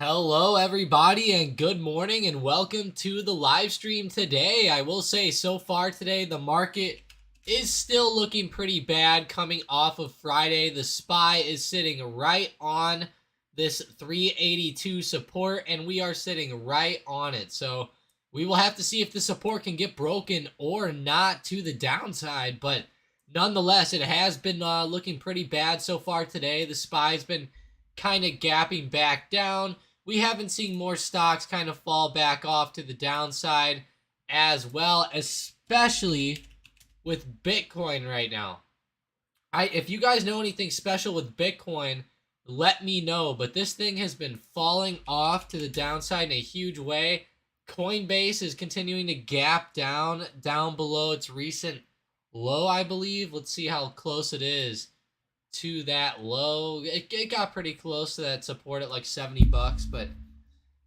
Hello, everybody, and good morning, and welcome to the live stream today. I will say, so far today, the market is still looking pretty bad coming off of Friday. The SPY is sitting right on this 382 support, and we are sitting right on it. So we will have to see if the support can get broken or not to the downside, but nonetheless, it has been looking pretty bad so far today. The SPY's been kind of gapping back down. We haven't seen more stocks kind of fall back off to the downside as well, especially with Bitcoin right now. If you guys know anything special with Bitcoin, let me know. But this thing has been falling off to the downside in a huge way. Coinbase is continuing to gap down below its recent low, I believe. Let's see how close it is to that low. It got pretty close to that support at like 70 bucks, but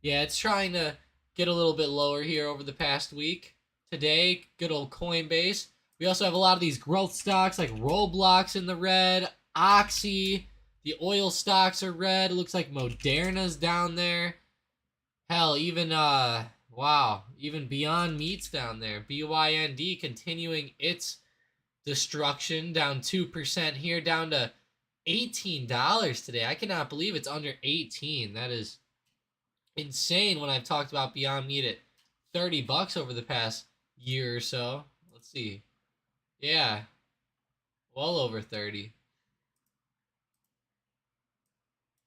yeah, it's trying to get a little bit lower here over the past week. Today, good old Coinbase. We also have a lot of these growth stocks like Roblox in the red, Oxy. The oil stocks are red. It looks like Moderna's down there. Hell, even wow, even Beyond Meat's down there. BYND continuing its destruction, down 2% here, down to $18 today. I cannot believe it's under 18. That is insane when I've talked about Beyond Meat at 30 bucks over the past year or so. Let's see. Yeah, well over 30.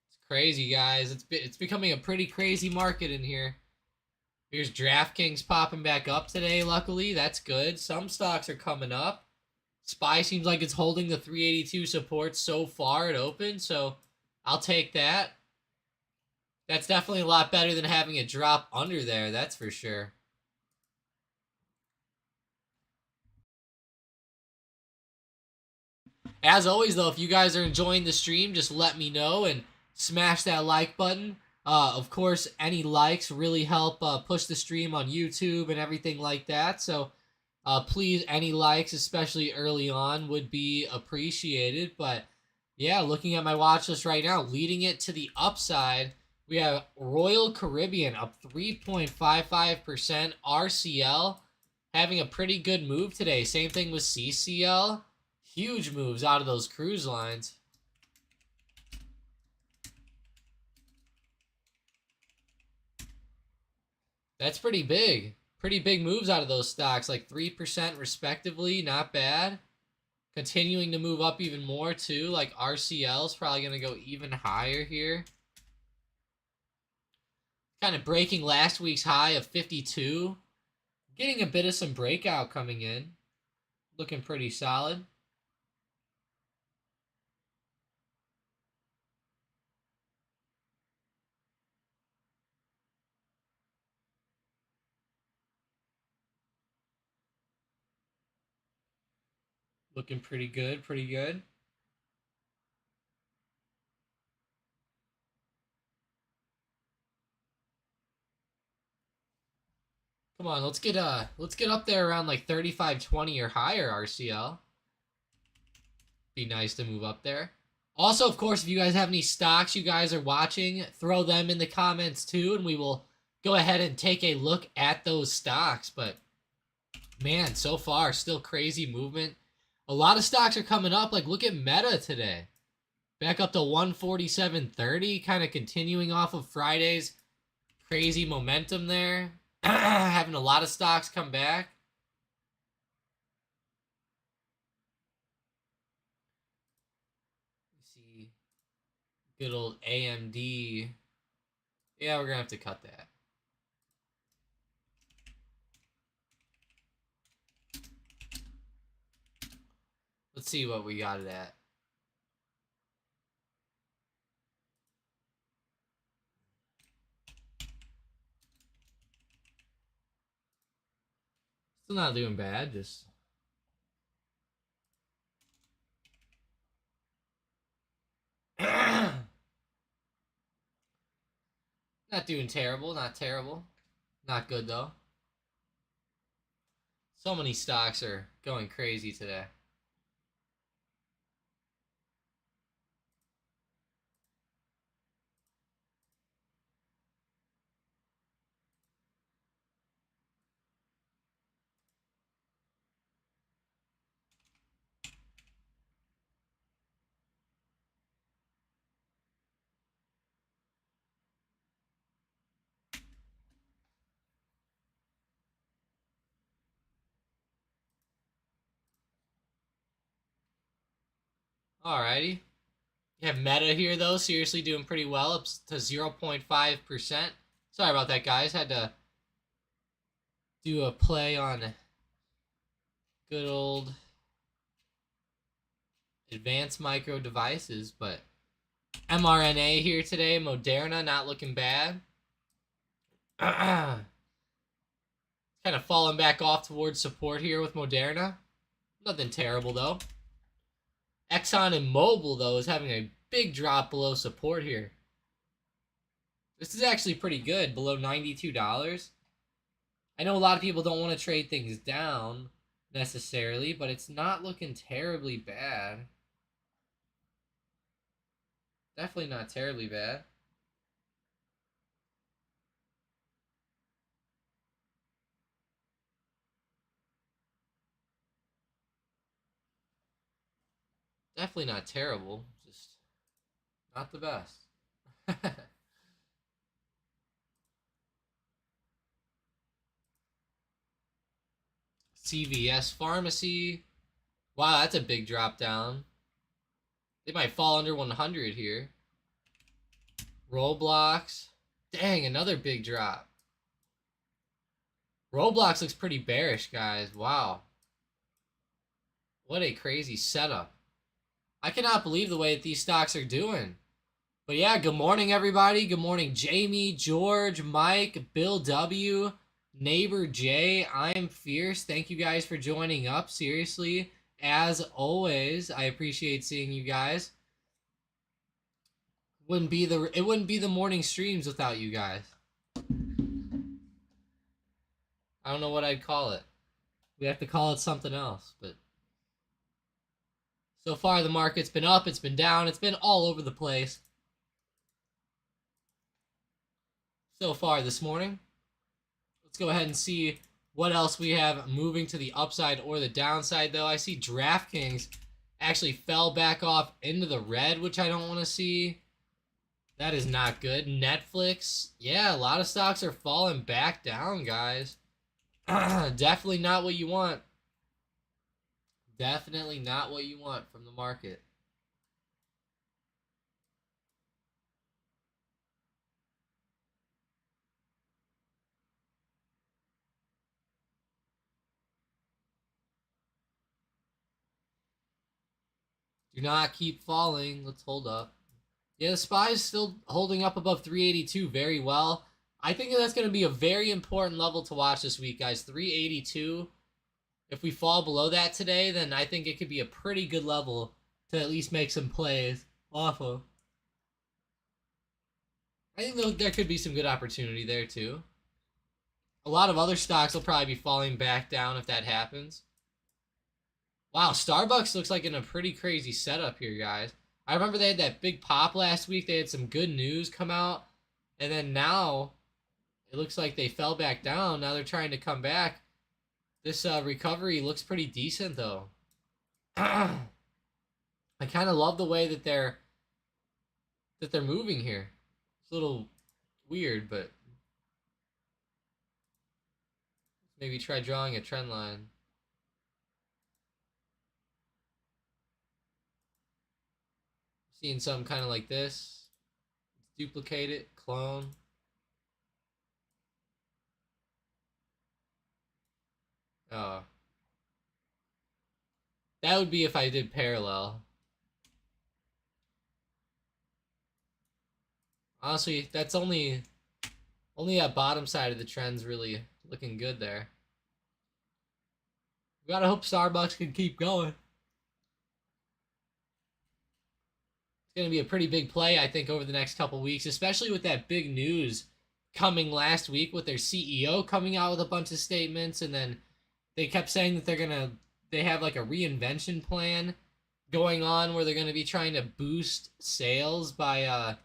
It's crazy, guys. It's becoming a pretty crazy market in here. Here's DraftKings popping back up today, luckily. That's good. Some stocks are coming up. SPY seems like it's holding the 382 support so far at open, so I'll take that. That's definitely a lot better than having it drop under there, that's for sure. As always, though, if you guys are enjoying the stream, just let me know and smash that like button. Of course, any likes really help push the stream on YouTube and everything like that, so please, any likes, especially early on, would be appreciated. But yeah, looking at my watch list right now, leading it to the upside, we have Royal Caribbean up 3.55%. RCL having a pretty good move today. Same thing with CCL. Huge moves out of those cruise lines. That's pretty big. Pretty big moves out of those stocks, like 3% respectively. Not bad. Continuing to move up even more, too. Like RCL is probably going to go even higher here. Kind of breaking last week's high of 52. Getting a bit of some breakout coming in. Looking pretty solid. Looking pretty good, pretty good. Come on, let's get up there around like 35.20 or higher, RCL. Be nice to move up there. Also, of course, if you guys have any stocks you guys are watching, throw them in the comments too, and we will go ahead and take a look at those stocks. But man, so far, still crazy movement. A lot of stocks are coming up. Like, look at Meta today. Back up to 147.30, kind of continuing off of Friday's crazy momentum there. Having a lot of stocks come back. Let's see. Good old AMD. Yeah, we're going to have to cut that. Let's see what we got it at. Still not doing bad, just not doing terrible, not terrible. Not good though. So many stocks are going crazy today. Alrighty. You have Meta here, though, seriously doing pretty well, up to 0.5%. Sorry about that, guys. Had to do a play on good old advanced micro devices, but mRNA here today. Moderna not looking bad. Kind of falling back off towards support here with Moderna. Nothing terrible, though. Exxon and Mobil, though, is having a big drop below support here. This is actually pretty good, below $92. I know a lot of people don't want to trade things down necessarily, but it's not looking terribly bad. Definitely not terribly bad. Definitely not terrible, just not the best. CVS Pharmacy. Wow, that's a big drop down. They might fall under 100 here. Roblox. Dang, another big drop. Roblox looks pretty bearish, guys. Wow. What a crazy setup. I cannot believe the way that these stocks are doing. But yeah, good morning, everybody. Good morning, Jamie, George, Mike, Bill W., Neighbor J. I'm Fierce. Thank you guys for joining up. Seriously, as always, I appreciate seeing you guys. It wouldn't be the morning streams without you guys. I don't know what I'd call it. We have to call it something else, but so far the market's been up, it's been down, it's been all over the place. So far this morning. Let's go ahead and see what else we have moving to the upside or the downside, though. I see DraftKings actually fell back off into the red, which I don't want to see. That is not good. Netflix, yeah, a lot of stocks are falling back down, guys. Definitely not what you want. Definitely not what you want from the market. Do not keep falling. Let's hold up. Yeah, the SPY is still holding up above 382 very well. I think that's going to be a very important level to watch this week, guys. 382. If we fall below that today, then I think it could be a pretty good level to at least make some plays off of. I think there could be some good opportunity there, too. A lot of other stocks will probably be falling back down if that happens. Wow, Starbucks looks like in a pretty crazy setup here, guys. I remember they had that big pop last week. They had some good news come out. And then now, it looks like they fell back down. Now they're trying to come back. This recovery looks pretty decent, though. I kind of love the way that they're moving here. It's a little weird, but maybe try drawing a trend line. Seeing something kind of like this. Duplicate it, clone. Oh. That would be if I did parallel. Honestly, that's only that bottom side of the trend's really looking good there. We gotta hope Starbucks can keep going. It's going to be a pretty big play, I think, over the next couple weeks, especially with that big news coming last week with their CEO coming out with a bunch of statements, and then they kept saying that they have like a reinvention plan going on where they're going to be trying to boost sales by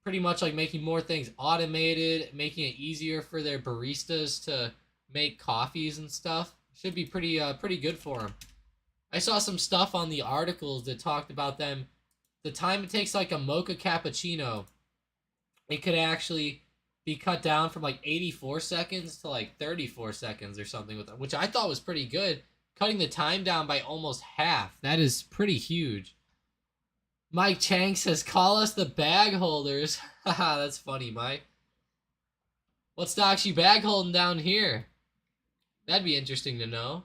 pretty much like making more things automated, making it easier for their baristas to make coffees and stuff. Should be pretty good for them. I saw some stuff on the articles that talked about them. The time it takes like a mocha cappuccino, it could actually be cut down from like 84 seconds to like 34 seconds or something with it, which I thought was pretty good. Cutting the time down by almost half. That is pretty huge. Mike Chang says, call us the bag holders. Haha, that's funny, Mike. What stocks you bag holding down here? That'd be interesting to know.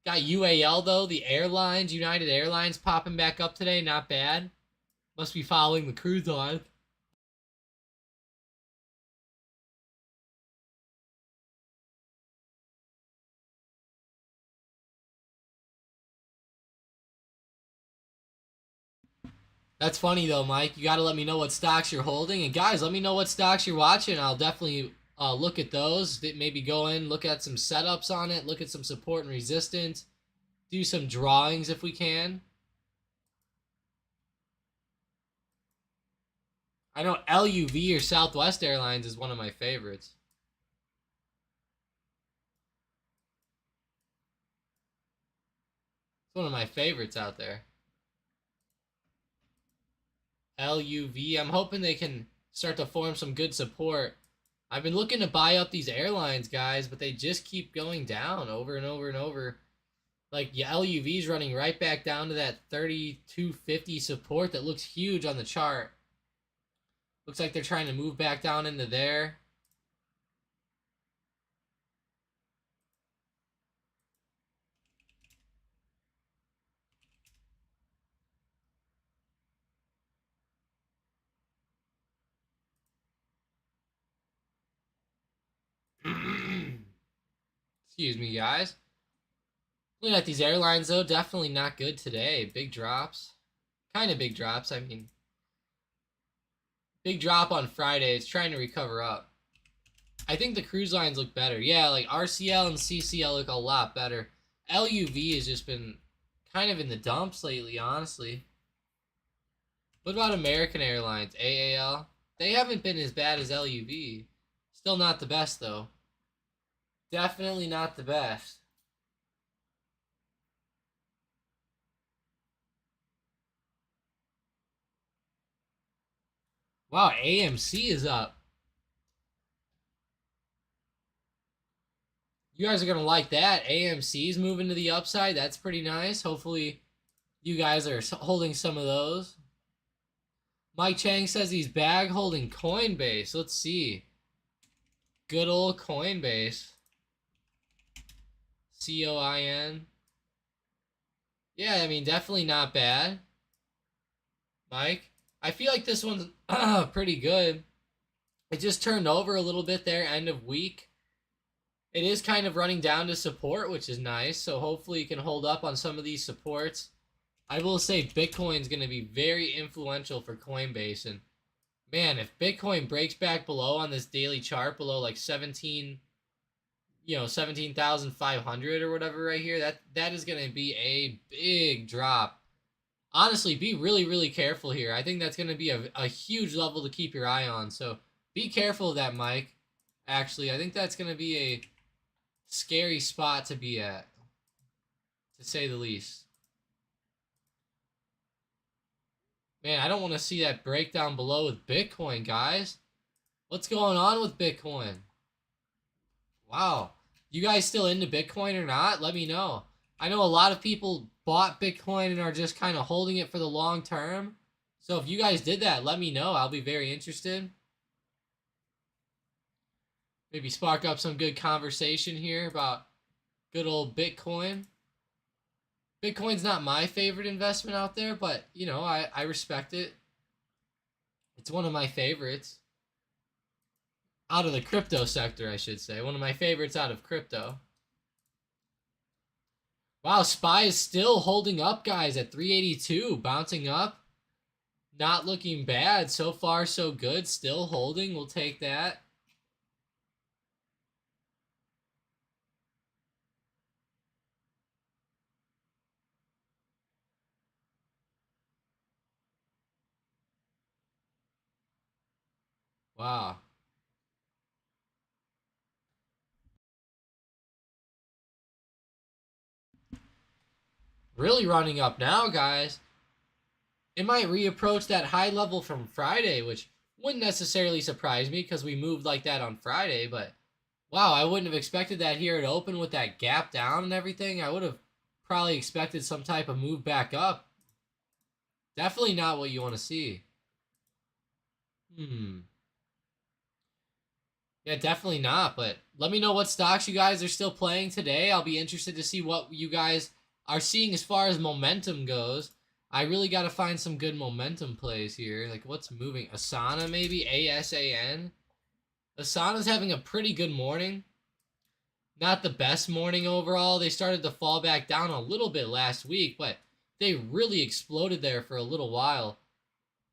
Got UAL, though. The airlines, United Airlines, popping back up today. Not bad. Must be following the cruise line. That's funny, though, Mike. You got to let me know what stocks you're holding. And, guys, let me know what stocks you're watching. I'll definitely look at those. Maybe go in, look at some setups on it, look at some support and resistance, do some drawings if we can. I know LUV or Southwest Airlines is one of my favorites. It's one of my favorites out there. LUV. I'm hoping they can start to form some good support. I've been looking to buy up these airlines, guys, but they just keep going down over and over and over. Like, yeah, LUV's running right back down to that 3250 support that looks huge on the chart. Looks like they're trying to move back down into there. Excuse me, guys. Looking at these airlines, though, definitely not good today. Big drops. Kind of big drops, I mean. Big drop on Friday. It's trying to recover up. I think the cruise lines look better. Yeah, like RCL and CCL look a lot better. LUV has just been kind of in the dumps lately, honestly. What about American Airlines, AAL? They haven't been as bad as LUV. Still not the best, though. Definitely not the best. Wow, AMC is up. You guys are going to like that. AMC's moving to the upside. That's pretty nice. Hopefully, you guys are holding some of those. Mike Chang says he's bag holding Coinbase. Let's see. Good old Coinbase. COIN. Yeah, I mean, definitely not bad. Mike, I feel like this one's pretty good. It just turned over a little bit there, end of week. It is kind of running down to support, which is nice. So hopefully you can hold up on some of these supports. I will say Bitcoin's going to be very influential for Coinbase. And man, if Bitcoin breaks back below on this daily chart, below like 17,500 or whatever right here, that is going to be a big drop. Honestly, be really, really careful here. I think that's going to be a huge level to keep your eye on. So be careful of that, Mike. Actually, I think that's going to be a scary spot to be at, to say the least. Man, I don't want to see that breakdown below with Bitcoin, guys. What's going on with Bitcoin? Wow. You guys still into Bitcoin or not? Let me know. I know a lot of people bought Bitcoin and are just kind of holding it for the long term. So if you guys did that, let me know. I'll be very interested. Maybe spark up some good conversation here about good old Bitcoin. Bitcoin's not my favorite investment out there, but, you know, I respect it. It's one of my favorites. Out of the crypto sector, I should say. One of my favorites out of crypto. Wow, SPY is still holding up, guys, at 382. Bouncing up. Not looking bad. So far, so good. Still holding. We'll take that. Wow. Really running up now, guys. It might reapproach that high level from Friday, which wouldn't necessarily surprise me because we moved like that on Friday, but wow, I wouldn't have expected that here at open with that gap down and everything. I would have probably expected some type of move back up. Definitely not what you want to see. Yeah, definitely not. But let me know what stocks you guys are still playing today. I'll be interested to see what you guys are seeing as far as momentum goes. I really got to find some good momentum plays here. Like, what's moving? Asana, maybe? ASAN? Asana's having a pretty good morning. Not the best morning overall. They started to fall back down a little bit last week, but they really exploded there for a little while.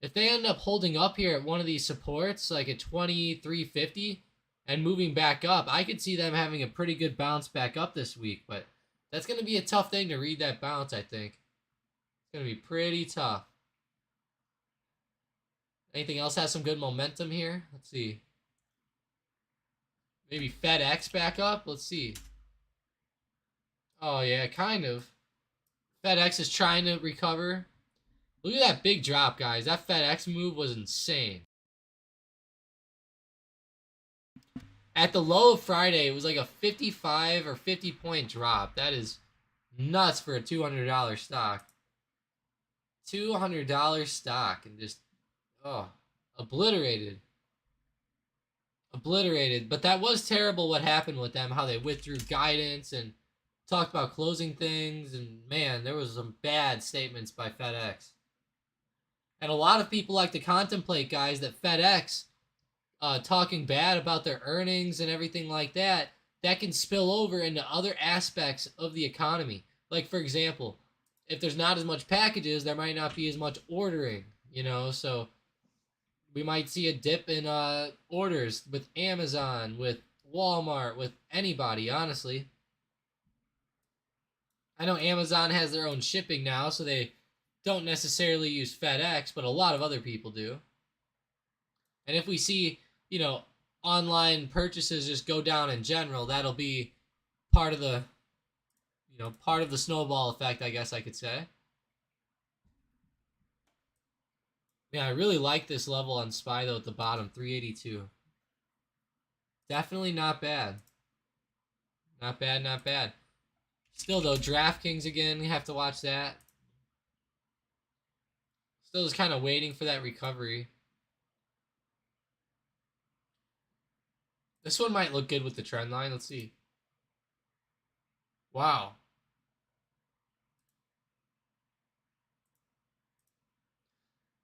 If they end up holding up here at one of these supports, like at 23.50, and moving back up, I could see them having a pretty good bounce back up this week, but that's going to be a tough thing to read that bounce, I think. It's going to be pretty tough. Anything else has some good momentum here? Let's see. Maybe FedEx back up? Let's see. Oh, yeah, kind of. FedEx is trying to recover. Look at that big drop, guys. That FedEx move was insane. At the low of Friday, it was like a 55 or 50 point drop. That is nuts for a $200 stock. $200 stock and just, oh, obliterated. Obliterated. But that was terrible what happened with them, how they withdrew guidance and talked about closing things. And man, there was some bad statements by FedEx. And a lot of people like to contemplate, guys, that FedEx talking bad about their earnings and everything like that, that can spill over into other aspects of the economy. Like, for example, if there's not as much packages, there might not be as much ordering, you know, so we might see a dip in orders with Amazon, with Walmart, with anybody, honestly. I know Amazon has their own shipping now, so they don't necessarily use FedEx, but a lot of other people do. And if we see, you know, online purchases just go down in general, that'll be part of the, you know, part of the snowball effect, I guess I could say. Yeah, I really like this level on SPY, though, at the bottom, 382. Definitely not bad. Not bad, not bad. Still, though, DraftKings again, you have to watch that. Still just kind of waiting for that recovery. This one might look good with the trend line. Let's see. Wow.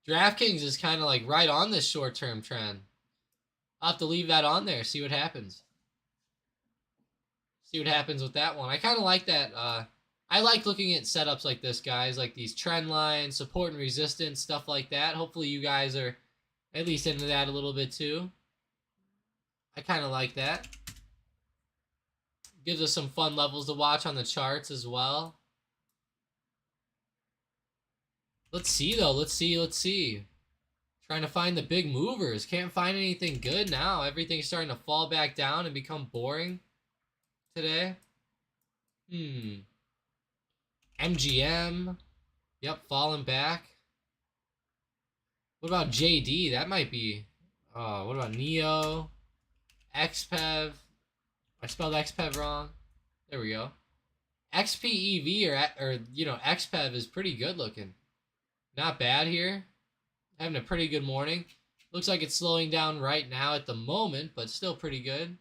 DraftKings is kind of like right on this short-term trend. I'll have to leave that on there, see what happens. See what happens with that one. I kind of like that. I like looking at setups like this, guys, like these trend lines, support and resistance, stuff like that. Hopefully you guys are at least into that a little bit too. I kind of like that. Gives us some fun levels to watch on the charts as well. Let's see, though. Let's see. Trying to find the big movers. Can't find anything good now. Everything's starting to fall back down and become boring today. MGM. Yep, falling back. What about JD? That might be... Oh, what about Neo? XPEV. I spelled XPEV wrong. There we go. XPEV or you know, XPEV is pretty good looking. Not bad here. Having a pretty good morning. Looks like it's slowing down right now at the moment, but still pretty good.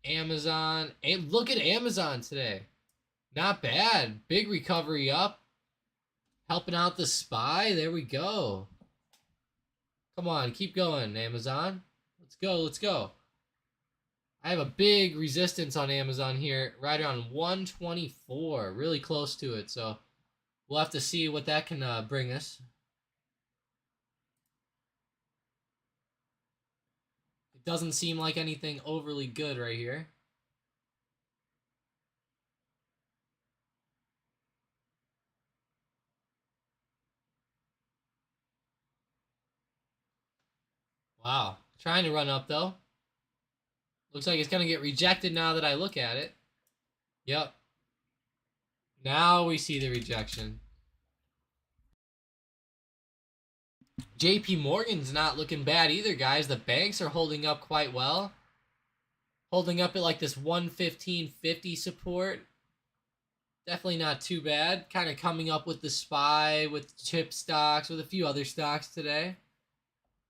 Amazon. Hey, look at Amazon today. Not bad. Big recovery up. Helping out the SPY. There we go. Come on, keep going, Amazon. Let's go, let's go. I have a big resistance on Amazon here, right around 124. Really close to it, so we'll have to see what that can bring us. It doesn't seem like anything overly good right here. Wow. Trying to run up, though. Looks like it's going to get rejected now that I look at it. Yep. Now we see the rejection. JP Morgan's not looking bad either, guys. The banks are holding up quite well. Holding up at like this 115.50 support. Definitely not too bad. Kind of coming up with the SPY, with chip stocks, with a few other stocks today.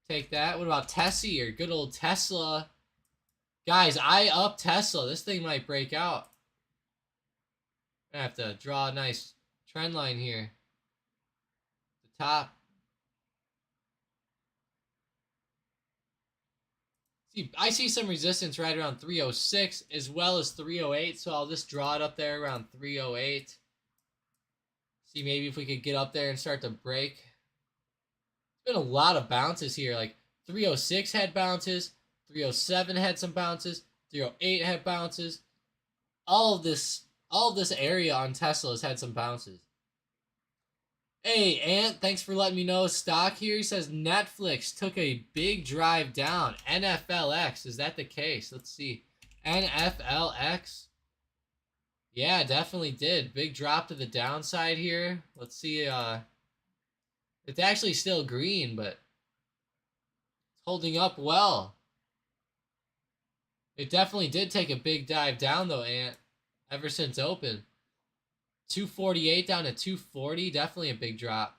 Take that. What about Tessie or good old Tesla? Guys, I up Tesla. This thing might break out. I have to draw a nice trend line here. The top. See, I see some resistance right around 306 as well as 308, so I'll just draw it up there around 308. See maybe if we could get up there and start to break. There's been a lot of bounces here. Like 306 had bounces, 307 had some bounces, 308 had bounces. All of this area on Tesla has had some bounces. Hey, Ant, thanks for letting me know stock here. He says Netflix took a big drive down. NFLX, is that the case? Let's see. NFLX. Yeah, definitely did. Big drop to the downside here. Let's see. It's actually still green, but it's holding up well. It definitely did take a big dive down, though, Ant, ever since open. 248 down to 240, definitely a big drop.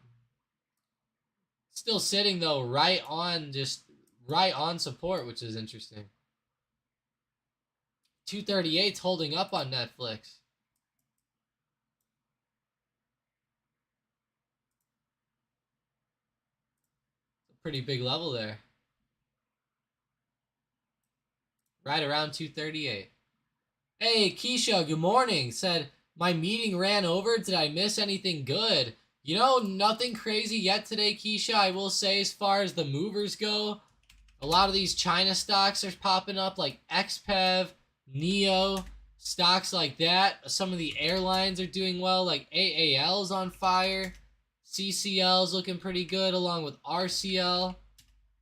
Still sitting though right on support, which is interesting. 238's holding up on Netflix. It's a pretty big level there. Right around 238. Hey, Keisha, good morning. Said, my meeting ran over. Did I miss anything good? You know, nothing crazy yet today, Keisha. I will say, as far as the movers go, a lot of these China stocks are popping up, like XPEV, NEO, stocks like that. Some of the airlines are doing well, like AAL's on fire. CCL's looking pretty good, along with RCL.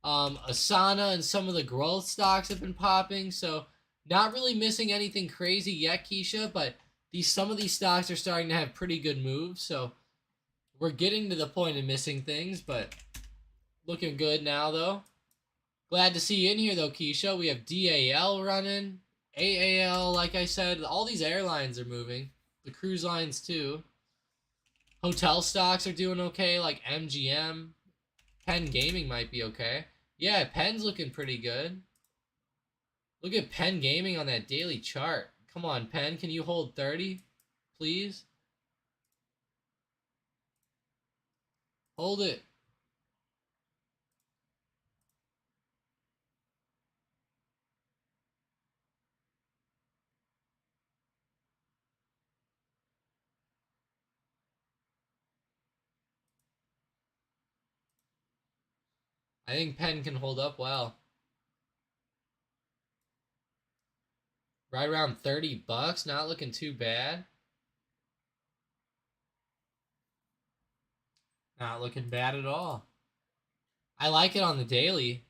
Asana and some of the growth stocks have been popping, so not really missing anything crazy yet, Keisha, but some of these stocks are starting to have pretty good moves, so we're getting to the point of missing things, but looking good now, though. Glad to see you in here, though, Keisha. We have DAL running, AAL, like I said. All these airlines are moving. The cruise lines, too. Hotel stocks are doing okay, like MGM. Penn Gaming might be okay. Yeah, Penn's looking pretty good. Look at Penn Gaming on that daily chart. Come on, Penn, can you hold 30, please? Hold it. I think Penn can hold up well. Right around 30 bucks, not looking too bad. Not looking bad at all. I like it on the daily.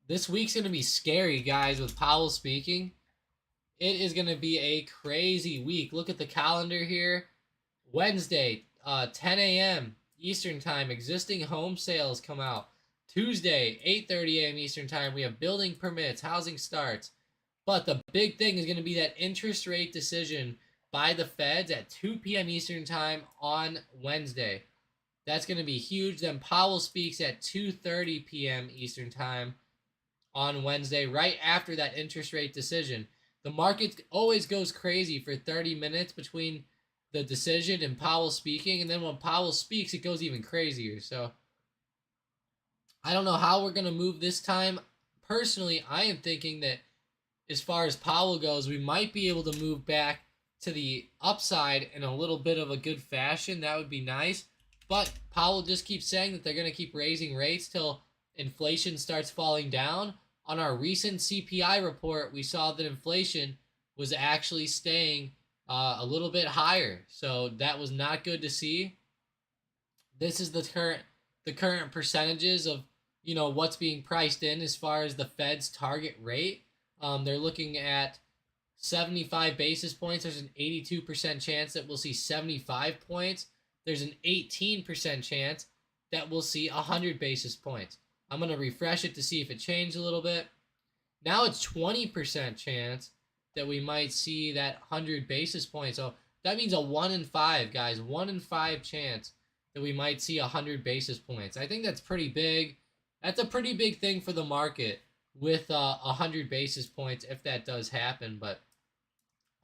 This week's going to be scary, guys, with Powell speaking. It is going to be a crazy week. Look at the calendar here. Wednesday, 10 a.m. Eastern Time, existing home sales come out. Tuesday, 8:30 a.m. Eastern Time, we have building permits, housing starts. But the big thing is going to be that interest rate decision by the Feds at 2 p.m. Eastern Time on Wednesday. That's going to be huge. Then Powell speaks at 2:30 p.m. Eastern Time on Wednesday, right after that interest rate decision. The market always goes crazy for 30 minutes between the decision and Powell speaking, and then when Powell speaks, it goes even crazier. So I don't know how we're going to move this time. Personally, I am thinking that as far as Powell goes, we might be able to move back to the upside in a little bit of a good fashion. That would be nice. But Powell just keeps saying that they're going to keep raising rates till inflation starts falling down. On our recent CPI report, we saw that inflation was actually staying a little bit higher. So that was not good to see. This is the current percentages of, you know, what's being priced in as far as the Fed's target rate. They're looking at 75 basis points. There's an 82% chance that we'll see 75 points. There's an 18% chance that we'll see 100 basis points. I'm going to refresh it to see if it changed a little bit. Now it's 20% chance that we might see that 100 basis points. So that means a 1 in 5, guys. 1 in 5 chance that we might see 100 basis points. I think that's pretty big. That's a pretty big thing for the market with 100 basis points if that does happen. But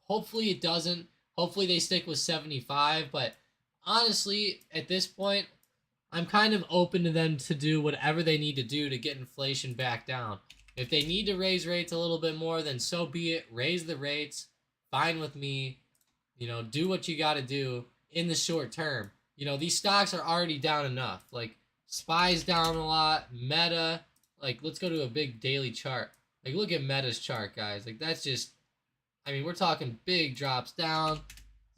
hopefully it doesn't. Hopefully they stick with 75. But honestly, at this point, I'm kind of open to them to do whatever they need to do to get inflation back down. If they need to raise rates a little bit more, then so be it. Raise the rates. Fine with me. You know, do what you got to do in the short term. You know, these stocks are already down enough. Like, SPY's down a lot. Meta. Like, let's go to a big daily chart. Like, look at Meta's chart, guys. Like, that's just... I mean, we're talking big drops down.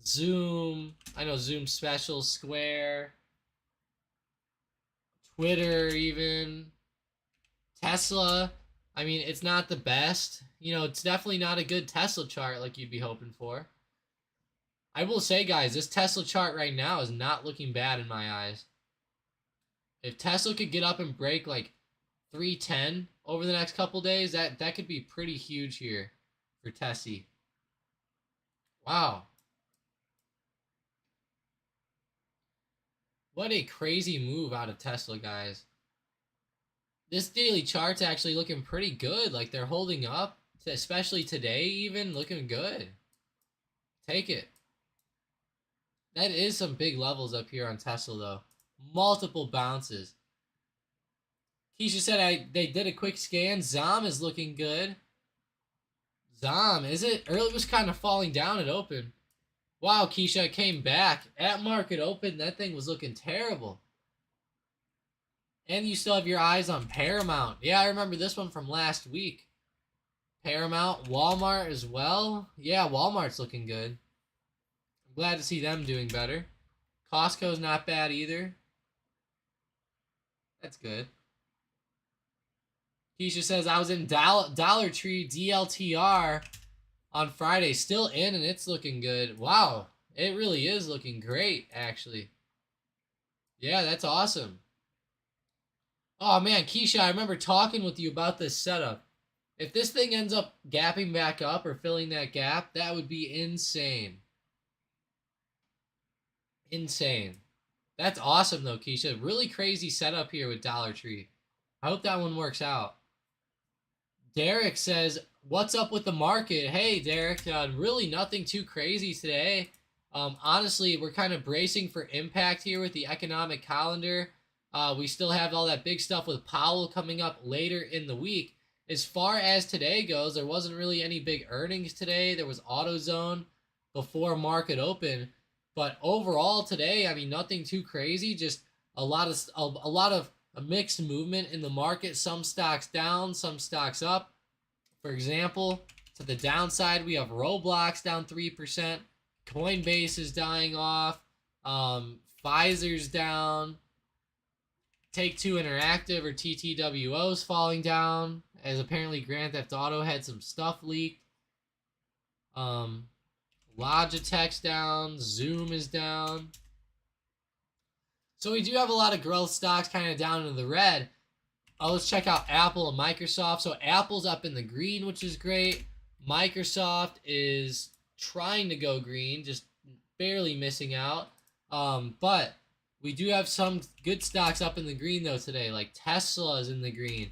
Zoom. I know Zoom special. Square. Twitter even. Tesla. I mean, it's not the best. You know, it's definitely not a good Tesla chart like you'd be hoping for. I will say, guys, this Tesla chart right now is not looking bad in my eyes. If Tesla could get up and break like 310 over the next couple days, that could be pretty huge here for Tessie. Wow. What a crazy move out of Tesla, guys. This daily chart's actually looking pretty good. Like, they're holding up, especially today even, looking good. Take it. That is some big levels up here on Tesla, though. Multiple bounces. Keisha said they did a quick scan. ZOM is looking good. ZOM, is it? Early was kind of falling down at open. Wow, Keisha, it came back. At market open, that thing was looking terrible. And you still have your eyes on Paramount. Yeah, I remember this one from last week. Paramount, Walmart as well. Yeah, Walmart's looking good. I'm glad to see them doing better. Costco's not bad either. That's good. Keisha says, I was in Dollar Tree DLTR on Friday. Still in, and it's looking good. Wow. It really is looking great, actually. Yeah, that's awesome. Oh, man, Keisha, I remember talking with you about this setup. If this thing ends up gapping back up or filling that gap, that would be insane. Insane. That's awesome, though, Keisha. Really crazy setup here with Dollar Tree. I hope that one works out. Derek says, what's up with the market? Hey, Derek, really nothing too crazy today. Honestly, we're kind of bracing for impact here with the economic calendar. We still have all that big stuff with Powell coming up later in the week. As far as today goes, there wasn't really any big earnings today. There was AutoZone before market open. But overall today, I mean, nothing too crazy. Just a lot of a mixed movement in the market. Some stocks down, some stocks up. For example, to the downside, we have Roblox down 3%. Coinbase is dying off. Pfizer's down. Take-Two Interactive or TTWO is falling down, as apparently Grand Theft Auto had some stuff leaked. Logitech's down. Zoom is down. So we do have a lot of growth stocks kind of down into the red. Let's check out Apple and Microsoft. So Apple's up in the green, which is great. Microsoft is trying to go green, just barely missing out. But we do have some good stocks up in the green, though, today. Like Tesla is in the green.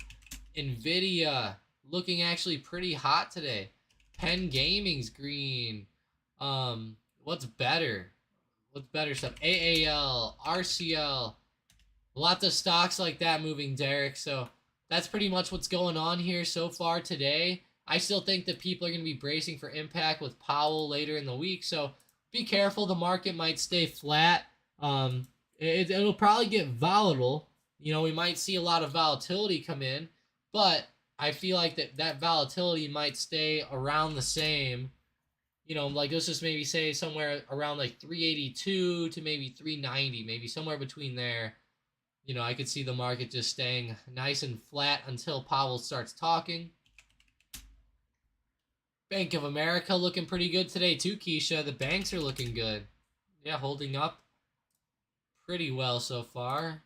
Nvidia looking actually pretty hot today. Penn Gaming's green. What's better? What's better stuff? AAL, RCL. Lots of stocks like that moving, Derek. So that's pretty much what's going on here so far today. I still think that people are going to be bracing for impact with Powell later in the week. So be careful. The market might stay flat. It'll probably get volatile. You know, we might see a lot of volatility come in. But I feel like that volatility might stay around the same. You know, like let's just maybe say somewhere around like 382 to maybe 390, maybe somewhere between there. You know, I could see the market just staying nice and flat until Powell starts talking. Bank of America looking pretty good today too, Keisha. The banks are looking good. Yeah, holding up pretty well so far.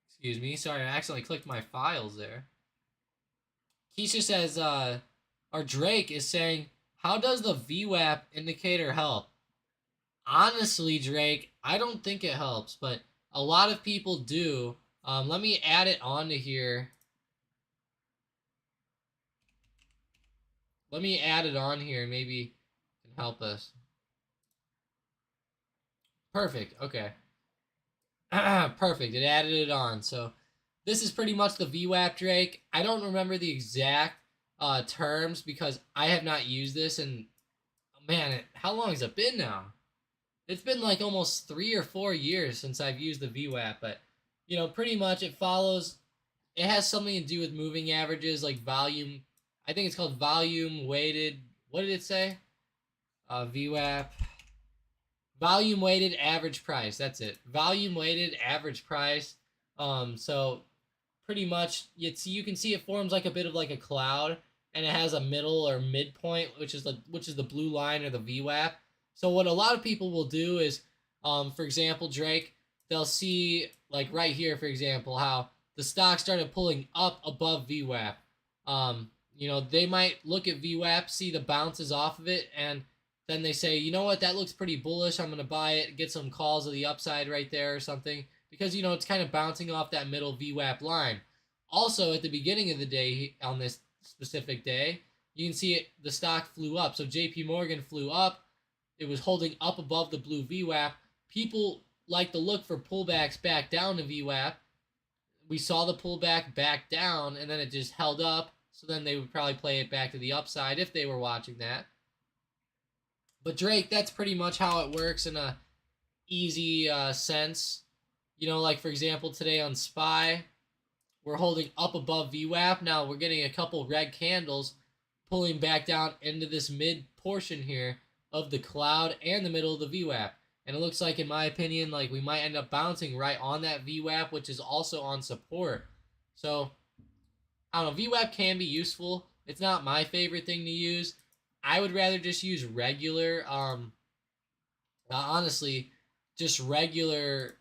Excuse me. Sorry, I accidentally clicked my files there. Keisha says, or Drake is saying, How does the VWAP indicator help? Honestly, Drake, I don't think it helps, but a lot of people do. Let me add it onto here. Let me add it on here. Maybe it can help us. Perfect. Okay. Perfect. It added it on. So this is pretty much the VWAP, Drake. I don't remember the exact terms because I have not used this. And man, how long has it been now? It's been like almost 3 or 4 years since I've used the VWAP. But, pretty much it follows. It has something to do with moving averages, like volume. I think it's called volume weighted. What did it say? VWAP. Volume weighted average price. That's it. Volume weighted average price. So pretty much you can see it forms like a bit of like a cloud, and it has a middle or midpoint, which is the blue line or the VWAP. So what a lot of people will do is, for example, Drake, they'll see like right here, for example, how the stock started pulling up above VWAP. They might look at VWAP, see the bounces off of it, and then they say, you know what, that looks pretty bullish. I'm going to buy it, get some calls of the upside right there or something. Because, it's kind of bouncing off that middle VWAP line. Also, at the beginning of the day, on this specific day, you can see the stock flew up. So JP Morgan flew up. It was holding up above the blue VWAP. People like to look for pullbacks back down to VWAP. We saw the pullback back down, and then it just held up. So then they would probably play it back to the upside if they were watching that. But Drake, that's pretty much how it works in a easy sense. Like for example, today on SPY, we're holding up above VWAP. Now we're getting a couple red candles pulling back down into this mid portion here of the cloud and the middle of the VWAP. And it looks like, in my opinion, like we might end up bouncing right on that VWAP, which is also on support. So, I don't know, VWAP can be useful. It's not my favorite thing to use. I would rather just use regular, honestly, just regular,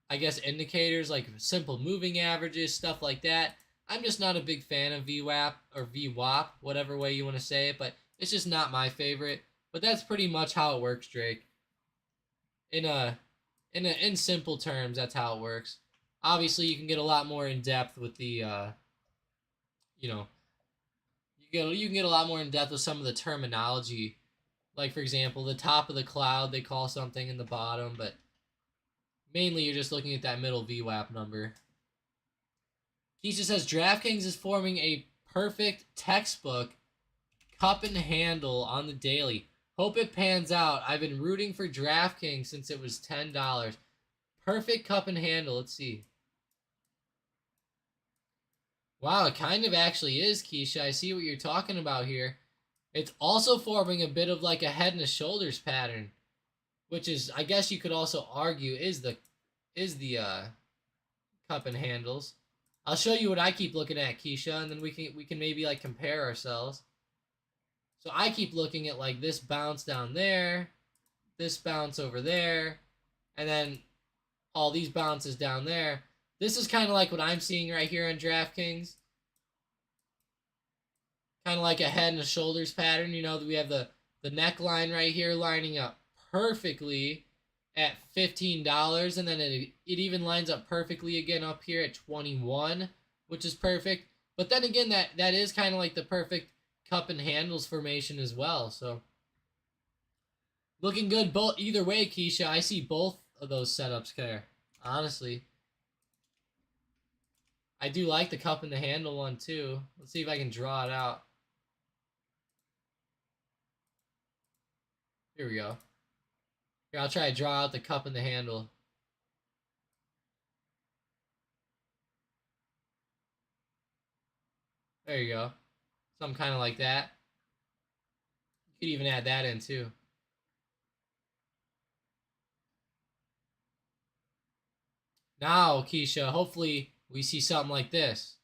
I guess, indicators like simple moving averages, stuff like that. I'm just not a big fan of VWAP or VWAP, whatever way you want to say it, but it's just not my favorite. But that's pretty much how it works, Drake. In simple terms, that's how it works. Obviously, you can get a lot more in depth with the, you can get a lot more in depth with some of the terminology. Like, for example, the top of the cloud, they call something in the bottom, but mainly you're just looking at that middle VWAP number. Keisha says, DraftKings is forming a perfect textbook cup and handle on the daily. Hope it pans out. I've been rooting for DraftKings since it was $10. Perfect cup and handle. Let's see. Wow, it kind of actually is, Keisha. I see what you're talking about here. It's also forming a bit of like a head and shoulders pattern, which is, I guess you could also argue, is the cup and handles. I'll show you what I keep looking at, Keisha, and then we can maybe like compare ourselves. So I keep looking at like this bounce down there, this bounce over there, and then all these bounces down there. This is kind of like what I'm seeing right here on DraftKings. Kind of like a head and a shoulders pattern. We have the neckline right here lining up perfectly at $15, and then it even lines up perfectly again up here at 21, which is perfect. But then again, that is kind of like the perfect cup and handles formation as well. So looking good both either way, Keisha. I see both of those setups there. Honestly, I do like the cup and the handle one too. Let's see if I can draw it out. Here we go. Here, I'll try to draw out the cup and the handle. There you go. Something kind of like that. You could even add that in too. Now, Keisha, hopefully we see something like this.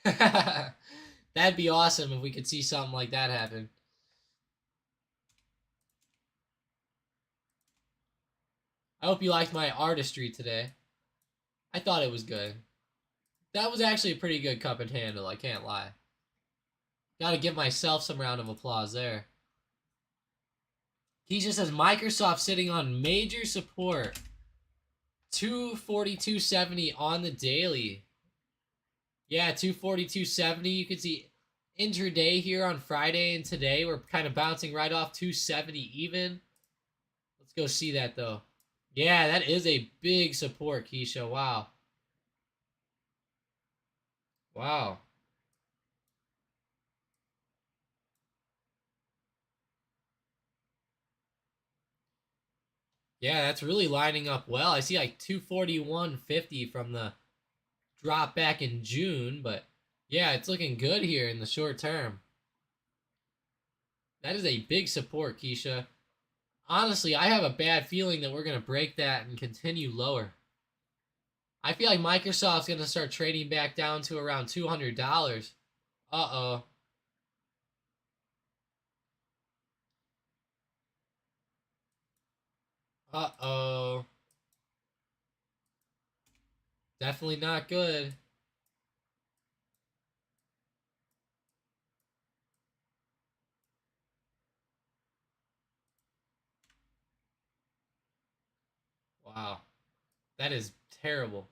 That'd be awesome if we could see something like that happen. I hope you liked my artistry today. I thought it was good. That was actually a pretty good cup and handle, I can't lie. Gotta give myself some round of applause there. Keisha says Microsoft sitting on major support. 242.70 on the daily. Yeah, 242.70. You can see intraday here on Friday and today. We're kind of bouncing right off 270 even. Let's go see that though. Yeah, that is a big support, Keisha. Wow. Wow. Yeah, that's really lining up well. I see like 241.50 from the drop back in June, but yeah, it's looking good here in the short term. That is a big support, Keisha. Honestly, I have a bad feeling that we're going to break that and continue lower. I feel like Microsoft's going to start trading back down to around $200. Uh-oh. Uh-oh. Definitely not good. Wow. That is terrible.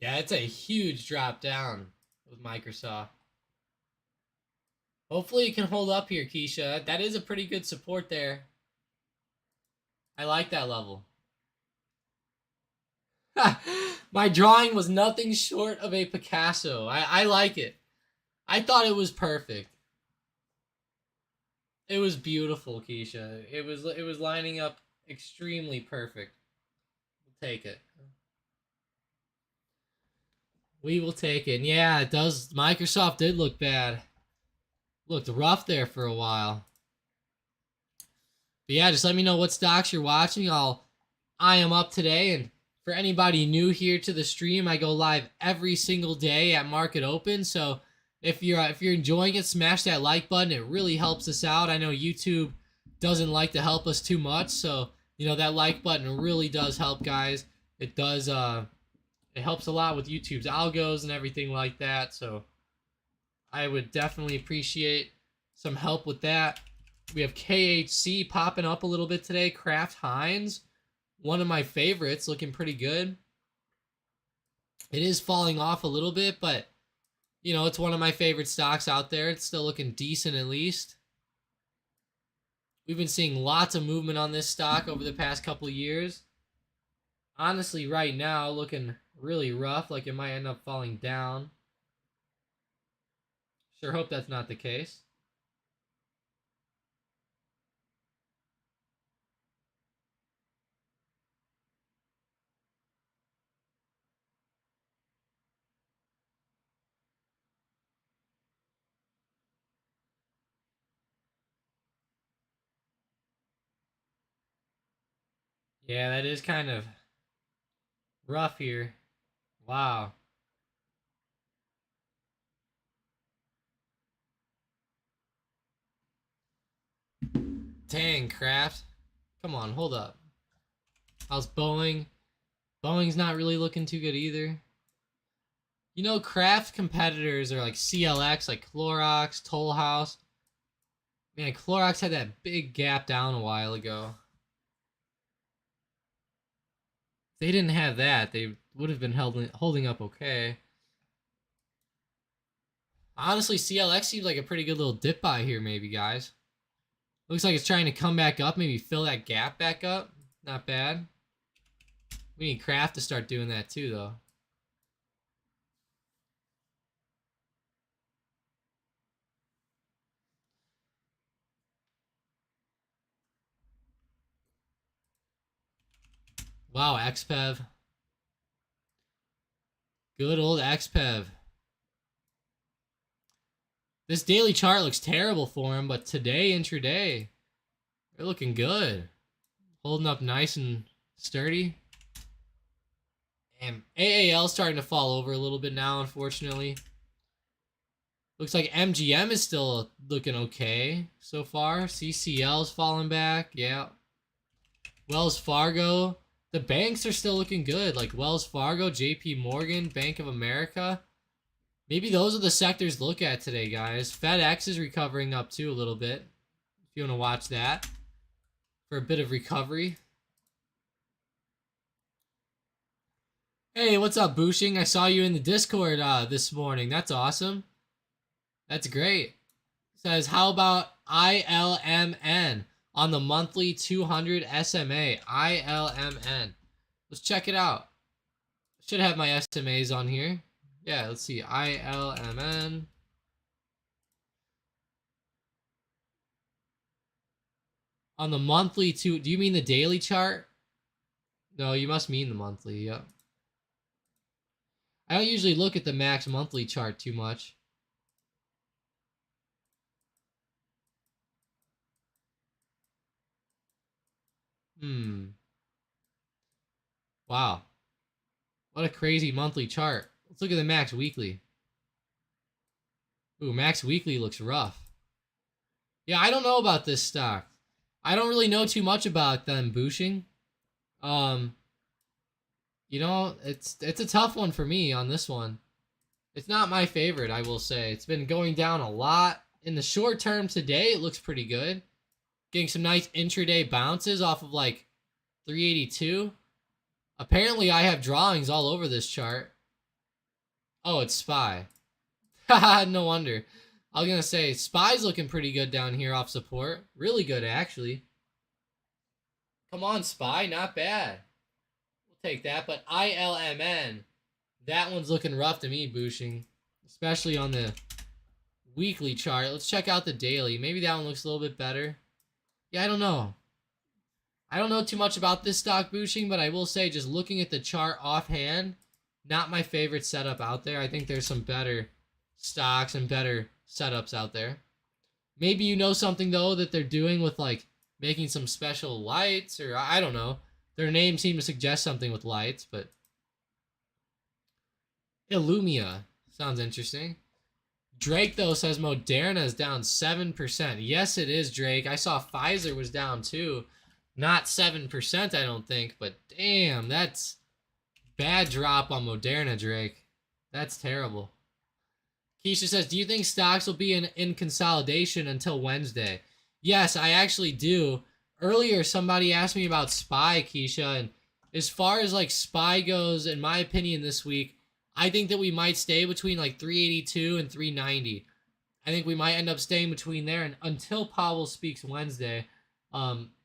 Yeah, it's a huge drop down with Microsoft. Hopefully it can hold up here, Keisha. That is a pretty good support there. I like that level. My drawing was nothing short of a Picasso. I like it. I thought it was perfect. It was beautiful, Keisha. It was lining up extremely perfect. We'll take it. We will take it. And yeah, it does. Microsoft did look bad. Looked rough there for a while. But yeah, just let me know what stocks you're watching. I'll eye them up today. And for anybody new here to the stream, I go live every single day at market open. So if you're enjoying it, smash that like button. It really helps us out. I know YouTube doesn't like to help us too much, so that like button really does help, guys. It does. It helps a lot with YouTube's algos and everything like that. So I would definitely appreciate some help with that. We have KHC popping up a little bit today. Kraft Heinz, one of my favorites, looking pretty good. It is falling off a little bit, but it's one of my favorite stocks out there. It's still looking decent at least. We've been seeing lots of movement on this stock over the past couple of years. Honestly, right now, looking really rough, like it might end up falling down. Sure hope that's not the case. Yeah, that is kind of rough here. Wow. Dang, Kraft. Come on, hold up. How's Boeing? Boeing's not really looking too good either. Kraft competitors are like CLX, like Clorox, Toll House. Man, Clorox had that big gap down a while ago. If they didn't have that, they would have been holding up okay. Honestly, CLX seems like a pretty good little dip buy here, maybe, guys. Looks like it's trying to come back up, maybe fill that gap back up. Not bad. We need Kraft to start doing that too, though. Wow, XPEV. Good old XPEV. This daily chart looks terrible for him, but today, intraday, they're looking good. Holding up nice and sturdy. And AAL starting to fall over a little bit now, unfortunately. Looks like MGM is still looking okay so far. CCL's falling back. Yeah. Wells Fargo. The banks are still looking good. Like Wells Fargo, JP Morgan, Bank of America. Maybe those are the sectors to look at today, guys. FedEx is recovering up too a little bit. If you want to watch that for a bit of recovery. Hey, what's up, Bushing? I saw you in the Discord this morning. That's awesome. That's great. Says, how about ILMN on the monthly 200 SMA? ILMN. Let's check it out. Should have my SMAs on here. Yeah, let's see. ILMN. On the monthly do you mean the daily chart? No, you must mean the monthly. Yep. I don't usually look at the max monthly chart too much. Wow. What a crazy monthly chart. Let's look at the max weekly. Ooh, max weekly looks rough. Yeah, I don't know about this stock. I don't really know too much about them, Bushing. You know, it's a tough one for me on this one. It's not my favorite, I will say. It's been going down a lot. In the short term today, it looks pretty good. Getting some nice intraday bounces off of like 382. Apparently, I have drawings all over this chart. Oh, it's SPY. Haha, no wonder. I was going to say, SPY's looking pretty good down here off support. Really good, actually. Come on, SPY. Not bad. We'll take that. But ILMN, that one's looking rough to me, Bushing. Especially on the weekly chart. Let's check out the daily. Maybe that one looks a little bit better. Yeah, I don't know. I don't know too much about this stock, Bushing, but I will say, just looking at the chart offhand, not my favorite setup out there. I think there's some better stocks and better setups out there. Maybe you know something, though, that they're doing with, like, making some special lights, or I don't know. Their name seemed to suggest something with lights, but Illumia sounds interesting. Drake, though, says Moderna is down 7%. Yes, it is, Drake. I saw Pfizer was down, too. Not 7%, I don't think, but damn, that's bad drop on Moderna, Drake. That's terrible. Keisha says, do you think stocks will be in consolidation until Wednesday? Yes, I actually do. Earlier, somebody asked me about SPY, Keisha, and as far as like SPY goes, in my opinion this week, I think that we might stay between like 382 and 390. I think we might end up staying between there and until Powell speaks Wednesday.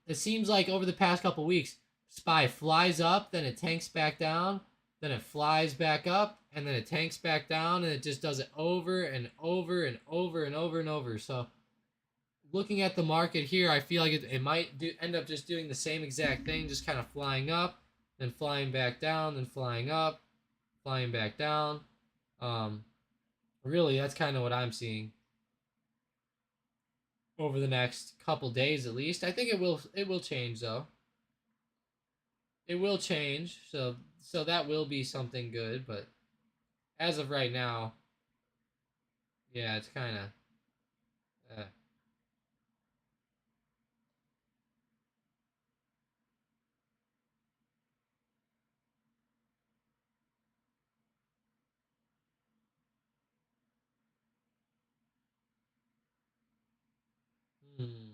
It seems like over the past couple weeks, SPY flies up, then it tanks back down, then it flies back up, and then it tanks back down, and it just does it over and over and over and over and over. So looking at the market here, I feel like it might end up just doing the same exact thing, just kind of flying up, then flying back down, then flying up, flying back down. Really, that's kind of what I'm seeing over the next couple days at least. I think it will change though. It will change, so that will be something good, but as of right now, yeah, it's kind of hmm.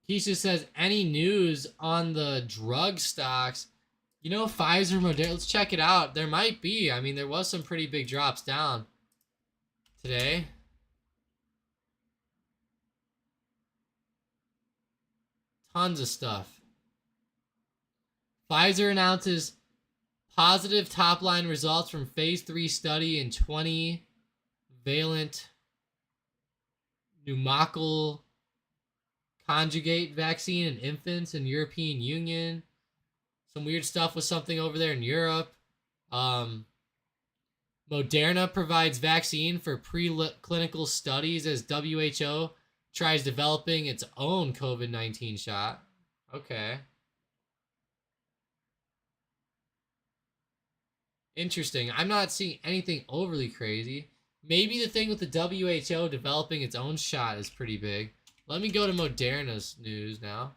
Keisha says, any news on the drug stocks? You know, Pfizer, Moderna, let's check it out. There might be. I mean, there was some pretty big drops down today. Tons of stuff. Pfizer announces positive top-line results from phase 3 study in 20 valent pneumococcal conjugate vaccine in infants in European Union. Some weird stuff with something over there in Europe. Moderna provides vaccine for preclinical studies as WHO tries developing its own COVID-19 shot. Okay. Interesting. I'm not seeing anything overly crazy. Maybe the thing with the WHO developing its own shot is pretty big. Let me go to Moderna's news now.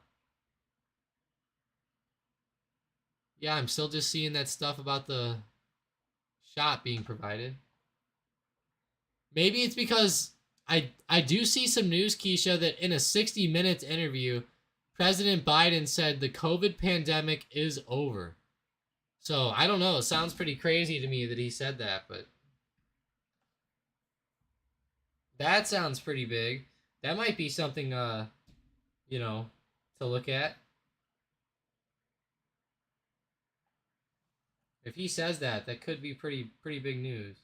Yeah, I'm still just seeing that stuff about the shot being provided. Maybe it's because I do see some news, Keisha, that in a 60 Minutes interview, President Biden said the COVID pandemic is over. So I don't know. It sounds pretty crazy to me that he said that, but that sounds pretty big. That might be something you know, to look at. If he says that, that could be pretty big news.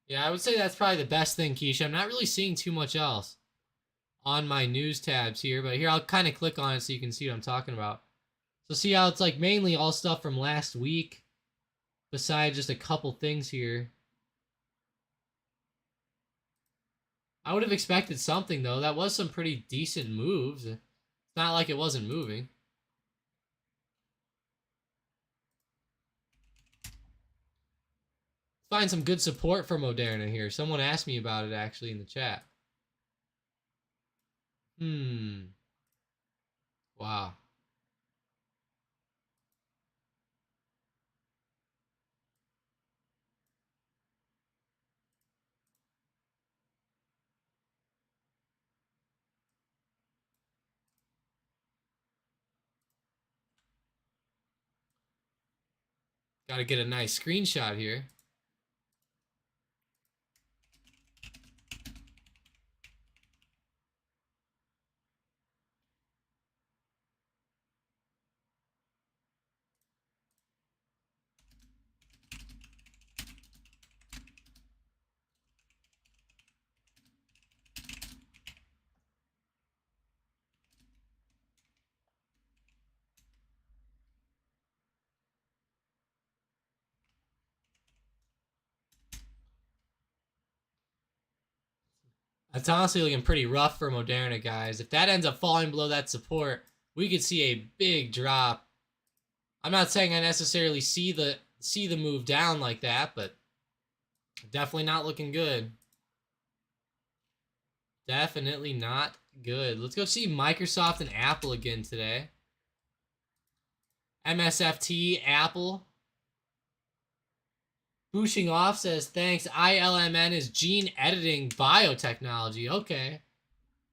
Yeah, I would say that's probably the best thing, Keisha. I'm not really seeing too much else on my news tabs here, but here I'll kind of click on it so you can see what I'm talking about. So see how it's like mainly all stuff from last week, besides just a couple things here. I would have expected something though. That was some pretty decent moves. It's not like it wasn't moving. Let's find some good support for Moderna here. Someone asked me about it actually in the chat. Wow. Got to get a nice screenshot here. That's honestly looking pretty rough for Moderna, guys. If that ends up falling below that support, we could see a big drop. I'm not saying I necessarily see the move down like that, but definitely not looking good. Definitely not good. Let's go see Microsoft and Apple again today. MSFT, Apple. Booshing off says, thanks. ILMN is gene editing biotechnology. Okay.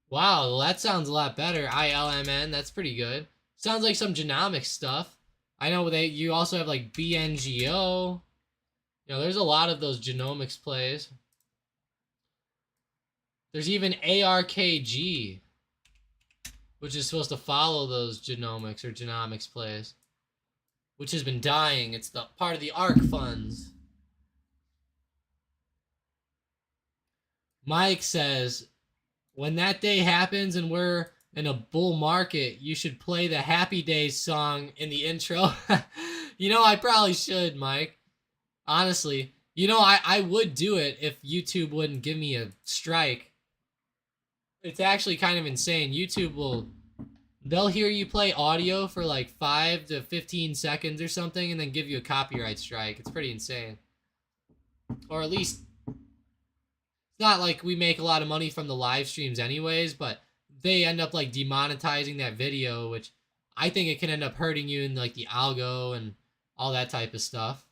Wow, well, that sounds a lot better. ILMN, that's pretty good. Sounds like some genomics stuff. I know you also have like BNGO. You know, there's a lot of those genomics plays. There's even ARKG, which is supposed to follow those genomics or genomics plays, which has been dying. It's the part of the ARK funds. Mike says, when that day happens and we're in a bull market, you should play the Happy Days song in the intro. You know, I probably should, Mike. Honestly. You know, I would do it if YouTube wouldn't give me a strike. It's actually kind of insane. YouTube they'll hear you play audio for like 5 to 15 seconds or something and then give you a copyright strike. It's pretty insane. Or at least, it's not like we make a lot of money from the live streams anyways, but they end up like demonetizing that video, which I think it can end up hurting you in like the algo and all that type of stuff.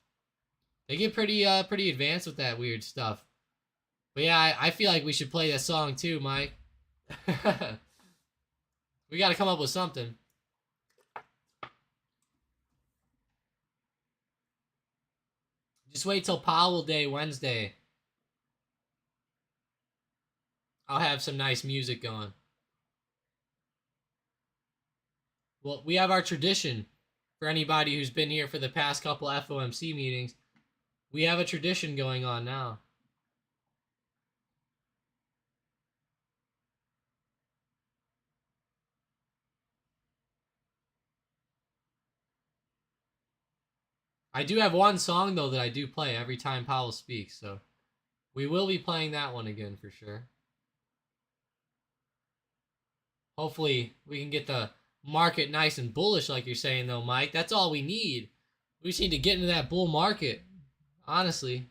They get pretty advanced with that weird stuff. But yeah, I feel like we should play that song too, Mike. We got to come up with something. Just wait till Powell Day Wednesday. I'll have some nice music going. Well, we have our tradition for anybody who's been here for the past couple FOMC meetings. We have a tradition going on now. I do have one song, though, that I do play every time Powell speaks, so we will be playing that one again for sure. Hopefully, we can get the market nice and bullish, like you're saying, though, Mike. That's all we need. We just need to get into that bull market, honestly.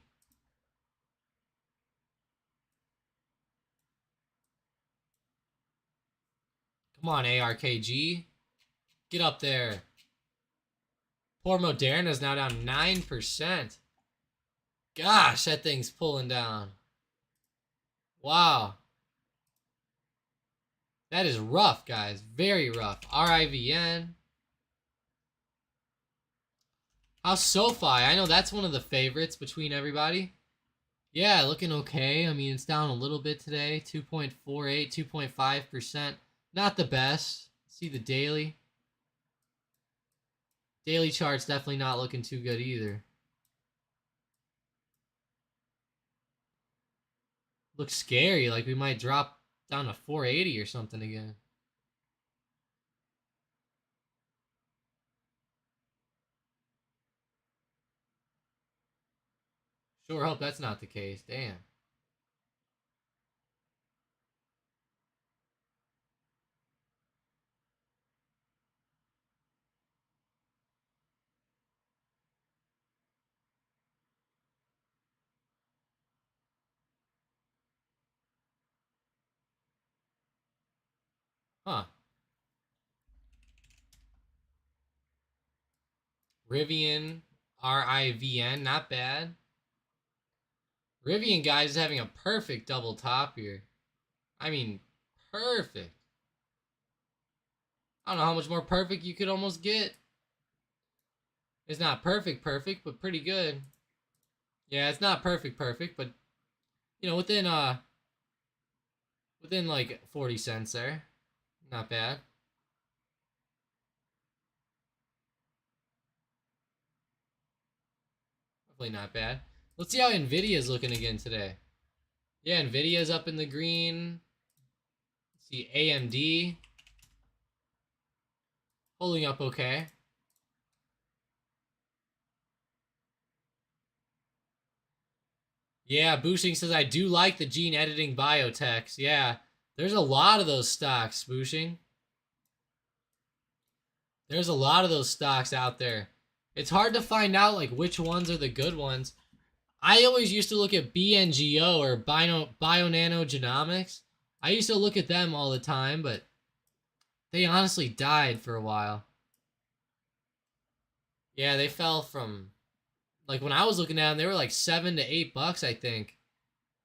Come on, ARKG. Get up there. Poor Moderna is now down 9%. Gosh, that thing's pulling down. Wow. That is rough, guys. Very rough. RIVN. How's SoFi? I know that's one of the favorites between everybody. Yeah, looking okay. I mean, it's down a little bit today. 2.48, 2.5%. Not the best. See the daily. Daily chart's definitely not looking too good either. Looks scary, like we might drop down to 480 or something again. Sure hope that's not the case. Damn. Huh. Rivian, RIVN, not bad. Rivian, guys, is having a perfect double top here. I mean, perfect. I don't know how much more perfect you could almost get. It's not perfect, but pretty good. Yeah, it's not perfect, but you know, within like 40 cents there. Not bad. Definitely not bad. Let's see how Nvidia's looking again today. Yeah, Nvidia's up in the green. Let's see, AMD holding up okay. Yeah, Bushing says, I do like the gene editing biotechs. Yeah, there's a lot of those stocks, Bushing. There's a lot of those stocks out there. It's hard to find out like which ones are the good ones. I always used to look at BNGO or Bionanogenomics. I used to look at them all the time, but they honestly died for a while. Yeah, they fell from, like when I was looking at them, they were like $7 to $8, I think.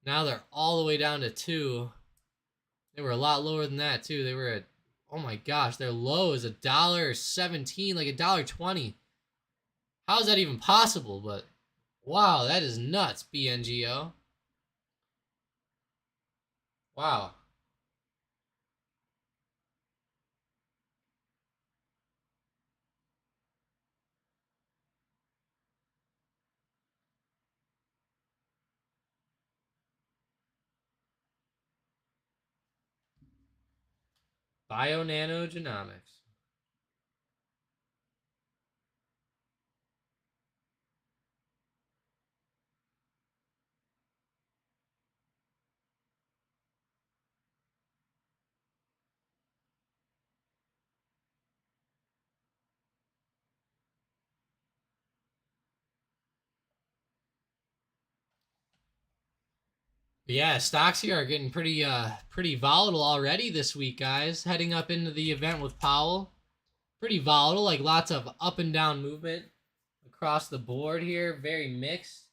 Now they're all the way down to 2. They were a lot lower than that too. They were at, oh my gosh, their low is $1.17, like $1.20. How is that even possible? But wow, that is nuts, BNGO. Wow. Bionanogenomics. But yeah, stocks here are getting pretty volatile already this week, guys. Heading up into the event with Powell. Pretty volatile, like lots of up and down movement across the board here. Very mixed.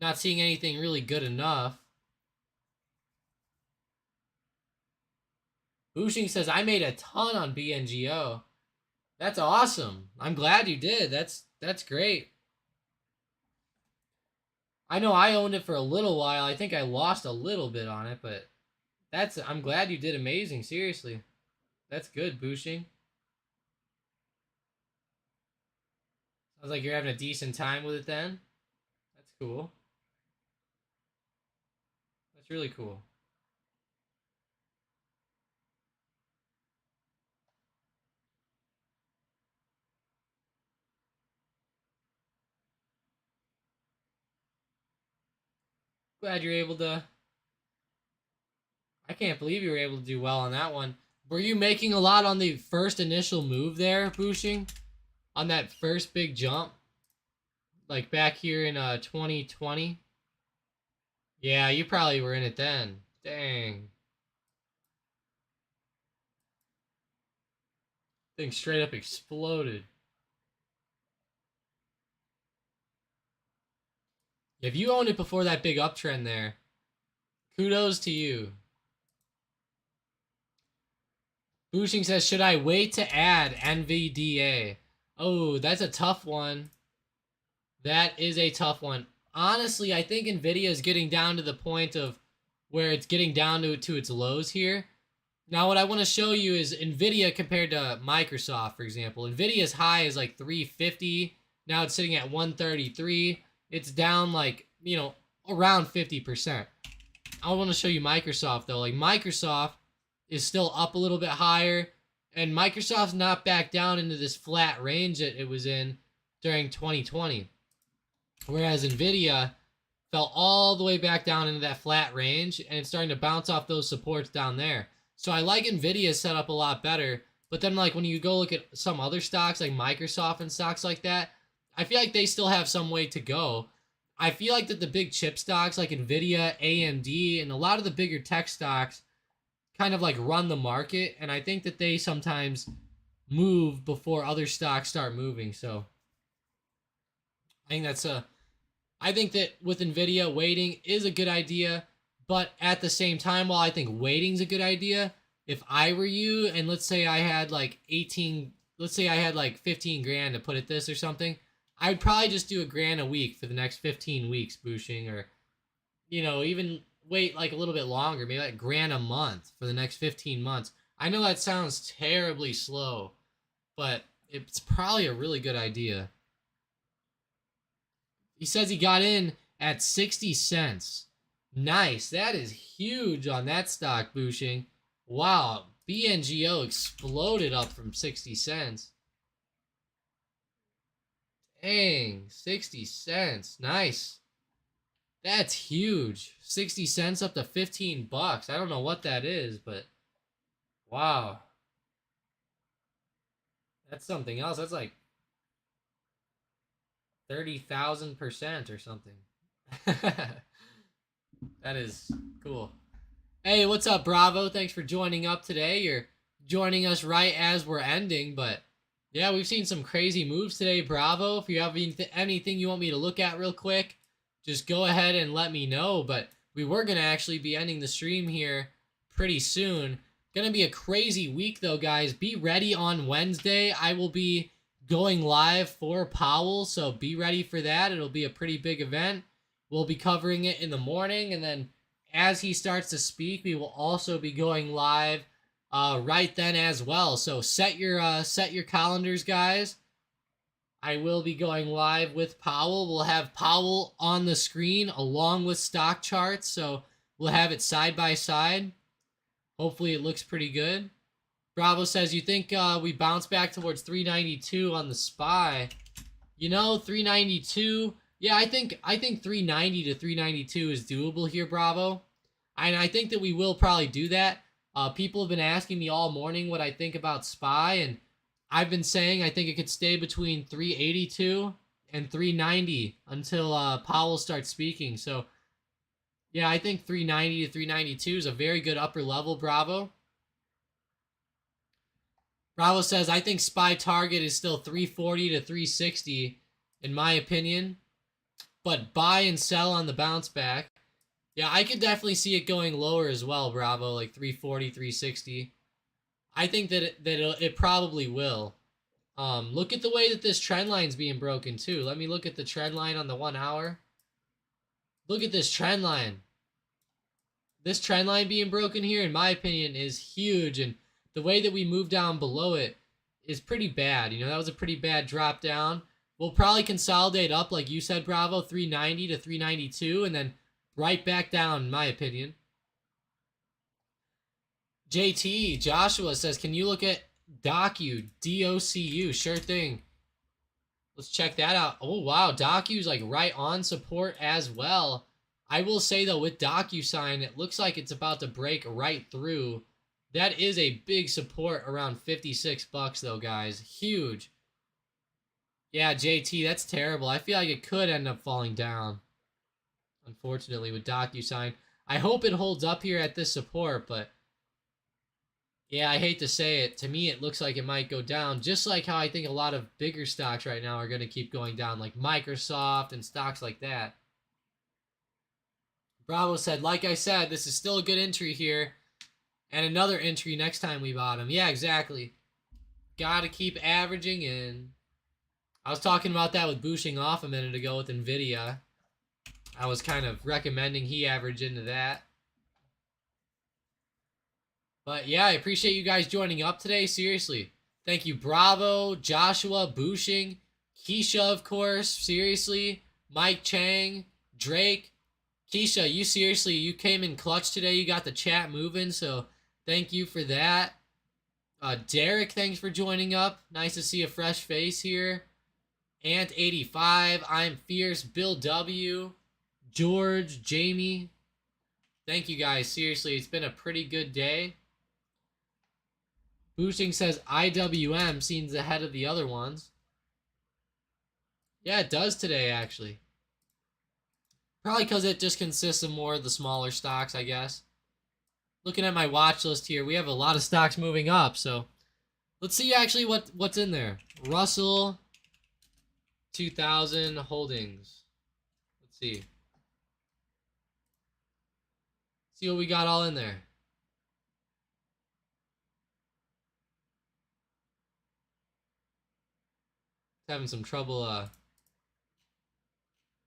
Not seeing anything really good enough. Bushing says, I made a ton on BNGO. That's awesome. I'm glad you did. That's great. I know I owned it for a little while. I think I lost a little bit on it, but I'm glad you did amazing. Seriously, that's good, Bushing. Sounds like you're having a decent time with it then. That's cool. That's really cool. Glad you're able to. I can't believe you were able to do well on that one. Were you making a lot on the first initial move there, Bushing? On that first big jump? Like back here in 2020? Yeah, you probably were in it then. Dang. Thing straight up exploded. If you owned it before that big uptrend there, kudos to you. Bushing says, should I wait to add NVDA? Oh, that's a tough one. That is a tough one. Honestly, I think Nvidia is getting down to the point of where it's getting down to its lows here. Now, what I want to show you is Nvidia compared to Microsoft, for example. Nvidia's high is like 350. Now it's sitting at 133. It's down like, around 50%. I want to show you Microsoft, though. Like, Microsoft is still up a little bit higher, and Microsoft's not back down into this flat range that it was in during 2020. Whereas Nvidia fell all the way back down into that flat range, and it's starting to bounce off those supports down there. So I like Nvidia's set up a lot better. But then, like, when you go look at some other stocks, like Microsoft and stocks like that, I feel like they still have some way to go. I feel like that the big chip stocks like Nvidia, AMD, and a lot of the bigger tech stocks kind of like run the market, and I think that they sometimes move before other stocks start moving. So I think that with Nvidia, waiting is a good idea, but at the same time, while I think waiting's a good idea, if I were you, and let's say I had like 15 grand to put at this or something, I would probably just do $1,000 a week for the next 15 weeks, Bushing, or even wait like a little bit longer, maybe like $1,000 a month for the next 15 months. I know that sounds terribly slow, but it's probably a really good idea. He says he got in at 60 cents. Nice. That is huge on that stock, Bushing. Wow. BNGO exploded up from 60 cents. Dang. 60 cents. Nice. That's huge. 60 cents up to 15 bucks. I don't know what that is, but wow. That's something else. That's like 30,000% or something. That is cool. Hey, what's up, Bravo? Thanks for joining up today. You're joining us right as we're ending, but yeah, we've seen some crazy moves today, Bravo. If you have anything you want me to look at real quick, just go ahead and let me know. But we were going to actually be ending the stream here pretty soon. Going to be a crazy week, though, guys. Be ready on Wednesday. I will be going live for Powell, so be ready for that. It'll be a pretty big event. We'll be covering it in the morning, and then as he starts to speak, we will also be going live right then as well. So set your calendars, guys. I will be going live with Powell. We'll have Powell on the screen along with stock charts, so we'll have it side by side. Hopefully it looks pretty good. Bravo says, you think we bounce back towards 392 on the SPY? 392. Yeah, I think 390 to 392 is doable here, Bravo. And I think that we will probably do that. People have been asking me all morning what I think about SPY, and I've been saying I think it could stay between 382 and 390 until Powell starts speaking. So, yeah, I think 390 to 392 is a very good upper level, Bravo. Bravo says, I think SPY target is still 340 to 360, in my opinion. But buy and sell on the bounce back. Yeah, I could definitely see it going lower as well, Bravo, like 340, 360. I think that it probably will. Look at the way that this trend line's being broken, too. Let me look at the trend line on the 1 hour. Look at this trend line. This trend line being broken here, in my opinion, is huge. And the way that we move down below it is pretty bad. You know, that was a pretty bad drop down. We'll probably consolidate up, like you said, Bravo, 390 to 392, and then right back down, in my opinion. JT, Joshua says, can you look at Docu, D-O-C-U? Sure thing. Let's check that out. Oh, wow. Docu's like right on support as well. I will say, though, with DocuSign, it looks like it's about to break right through. That is a big support around 56 bucks, though, guys. Huge. Yeah, JT, that's terrible. I feel like it could end up falling down, unfortunately, with DocuSign. I hope it holds up here at this support, but yeah, I hate to say it. To me, it looks like it might go down, just like how I think a lot of bigger stocks right now are going to keep going down, like Microsoft and stocks like that. Bravo said, like I said, this is still a good entry here, and another entry next time we bottom. Yeah, exactly. Got to keep averaging in. I was talking about that with Bushing off a minute ago with NVIDIA. I was kind of recommending he average into that. But yeah, I appreciate you guys joining up today. Seriously. Thank you, Bravo, Joshua, Bushing, Keisha, of course. Seriously. Mike Chang, Drake. Keisha, you came in clutch today. You got the chat moving, so thank you for that. Derek, thanks for joining up. Nice to see a fresh face here. Ant85, I'm Fierce, Bill W, George, Jamie. Thank you guys. Seriously, it's been a pretty good day. Boosting says IWM seems ahead of the other ones. Yeah, it does today, actually. Probably because it just consists of more of the smaller stocks, I guess. Looking at my watch list here, we have a lot of stocks moving up, so let's see actually what's in there. Russell 2000 holdings. Let's see. See what we got all in there. Having some trouble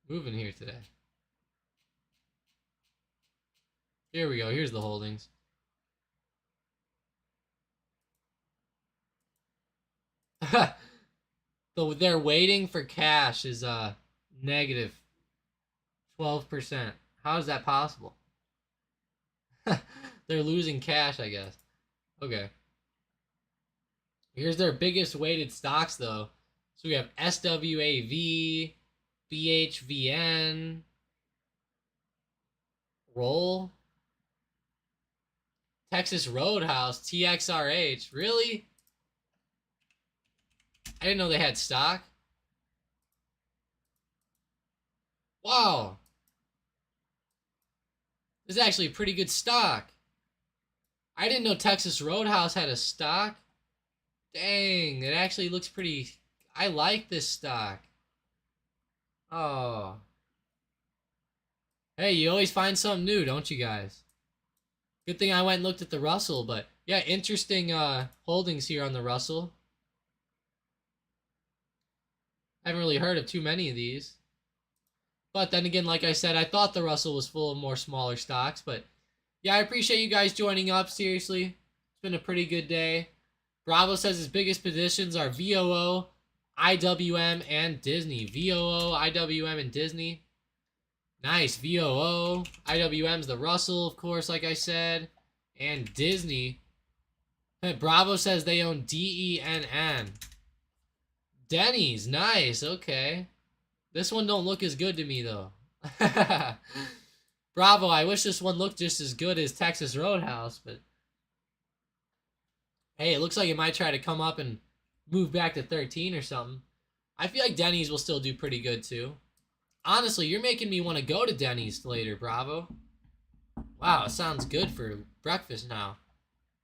moving here today. Here we go. Here's the holdings. So they're waiting for cash is negative 12%. How is that possible? They're losing cash, I guess. Okay. Here's their biggest weighted stocks, though. So we have SWAV, BHVN, Roll, Texas Roadhouse, TXRH. Really? I didn't know they had stock. Wow. This is actually a pretty good stock. I didn't know Texas Roadhouse had a stock. Dang, it actually looks pretty... I like this stock. Oh. Hey, you always find something new, don't you guys? Good thing I went and looked at the Russell, but yeah, interesting holdings here on the Russell. I haven't really heard of too many of these. But then again, like I said, I thought the Russell was full of more smaller stocks. But yeah, I appreciate you guys joining up, seriously. It's been a pretty good day. Bravo says his biggest positions are VOO, IWM, and Disney. VOO, IWM, and Disney. Nice. VOO. IWM's the Russell, of course, like I said. And Disney. Bravo says they own DENN. Denny's. Nice. Okay. This one don't look as good to me, though. Bravo. I wish this one looked just as good as Texas Roadhouse, but... Hey, it looks like it might try to come up and move back to 13 or something. I feel like Denny's will still do pretty good, too. Honestly, you're making me want to go to Denny's later, Bravo. Wow, it sounds good for breakfast now.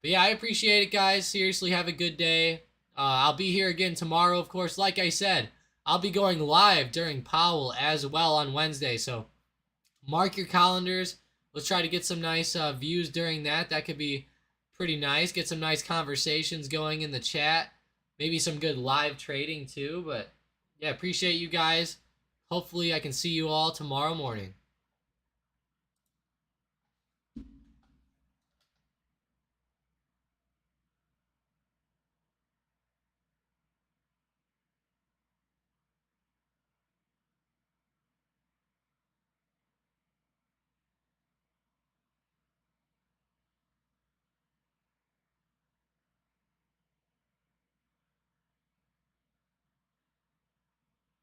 But yeah, I appreciate it, guys. Seriously, have a good day. I'll be here again tomorrow, of course. Like I said, I'll be going live during Powell as well on Wednesday. So mark your calendars. Let's try to get some nice views during that. That could be pretty nice. Get some nice conversations going in the chat. Maybe some good live trading too. But yeah, appreciate you guys. Hopefully I can see you all tomorrow morning.